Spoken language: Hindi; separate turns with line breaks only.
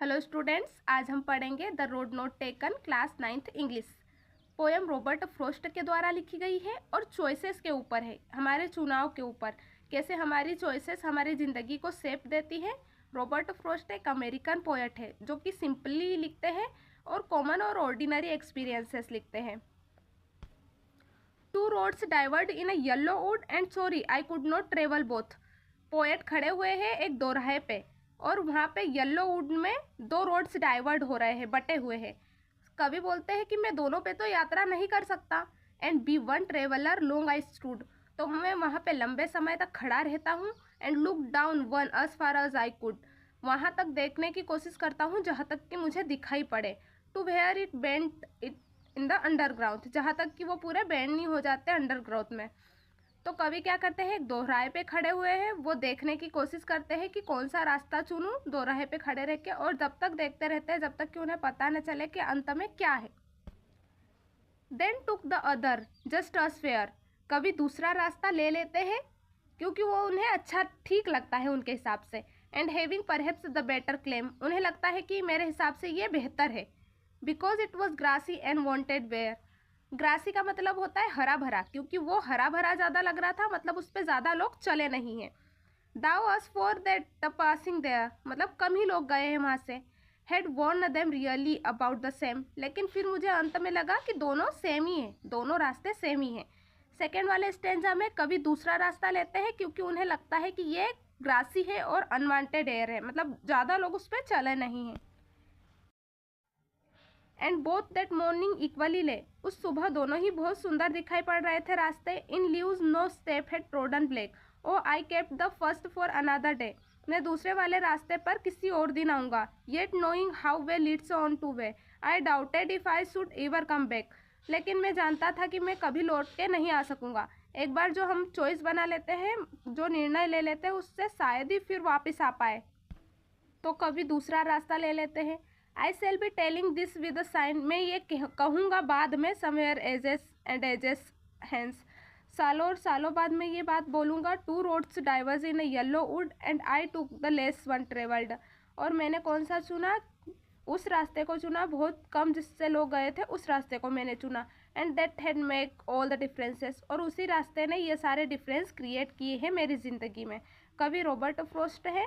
हेलो स्टूडेंट्स, आज हम पढ़ेंगे the road not taken class 9th English. Poem Robert Frost के द्वारा लिखी गई है और चॉइसेस के ऊपर है, हमारे चुनाव के ऊपर, कैसे हमारी चॉइसेस हमारी ज़िंदगी को शेप देती है। रॉबर्ट फ्रॉस्ट एक अमेरिकन पोएट है जो कि सिंपली लिखते हैं और कॉमन और ऑर्डिनरी एक्सपीरियंसेस लिखते हैं। Two roads diverged in a yellow wood and sorry I could not travel both. Poet खड़े हुए हैं एक दोराहे पे और वहाँ पे येलो वुड में दो रोड्स डाइवर्ट हो रहे हैं, बटे हुए हैं। कवि बोलते हैं कि मैं दोनों पे तो यात्रा नहीं कर सकता। And be one traveller long I stood, तो मैं वहाँ पे लंबे समय तक खड़ा रहता हूँ। And look down one as far as I could, वहाँ तक देखने की कोशिश करता हूँ जहाँ तक कि मुझे दिखाई पड़े। To where it bent it in the underground, जहाँ तक कि वो पूरे बेंड नहीं हो जाते अंडरग्राउंड में। तो कवि क्या करते हैं, एक दोराहे पे खड़े हुए हैं, वो देखने की कोशिश करते हैं कि कौन सा रास्ता चुनूं दोराहे पे खड़े रह के, और जब तक देखते रहते हैं जब तक कि उन्हें पता न चले कि अंत में क्या है। Then took the other just as fair, कवि दूसरा रास्ता ले लेते हैं क्योंकि वो उन्हें अच्छा ठीक लगता है उनके हिसाब से। And having perhaps the better claim, उन्हें लगता है कि मेरे हिसाब से ये बेहतर है। Because it was grassy and wanted wear, grassy का मतलब होता है हरा भरा, क्योंकि वो हरा भरा ज़्यादा लग रहा था, मतलब उस पर ज़्यादा लोग चले नहीं हैं। Though as for that the passing there, मतलब कम ही लोग गए हैं वहाँ से। Had worn them really about the same, लेकिन फिर मुझे अंत में लगा कि दोनों सेम ही हैं, दोनों रास्ते सेम ही हैं। सेकेंड वाले स्टेंजा में कभी दूसरा रास्ता लेते हैं क्योंकि उन्हें लगता है कि ये ग्रासी है और अनवांटेड एयर है, मतलब ज़्यादा लोग उस पर चले नहीं हैं। And both that morning equally ले, उस सुबह दोनों ही बहुत सुंदर दिखाई पड़ रहे थे रास्ते। In leaves no step had trodden black, oh I kept the first for another day, मैं दूसरे वाले रास्ते पर किसी और दिन आऊँगा। Yet knowing how way leads on to way, I doubted if I should ever come back, लेकिन मैं जानता था कि मैं कभी लौट के नहीं आ सकूँगा। एक बार जो हम चॉइस बना लेते हैं, जो निर्णय ले लेते हैं, उससे शायद ही फिर वापस आ पाए, तो कभी दूसरा रास्ता ले लेते हैं। I shall be telling this with a sigh, मैं ये कहूँगा बाद में, somewhere ages and ages hence, सालों और सालों बाद मैं ये बात बोलूँगा। Two roads diverged in a yellow wood and I took the less one travelled, और मैंने कौन सा चुना, उस रास्ते को चुना, बहुत कम जिससे लोग गए थे उस रास्ते को मैंने चुना। And that had make all the differences, और उसी रास्ते ने ये सारे डिफरेंस क्रिएट किए हैं मेरी ज़िंदगी में। कवि रॉबर्ट फ्रॉस्ट है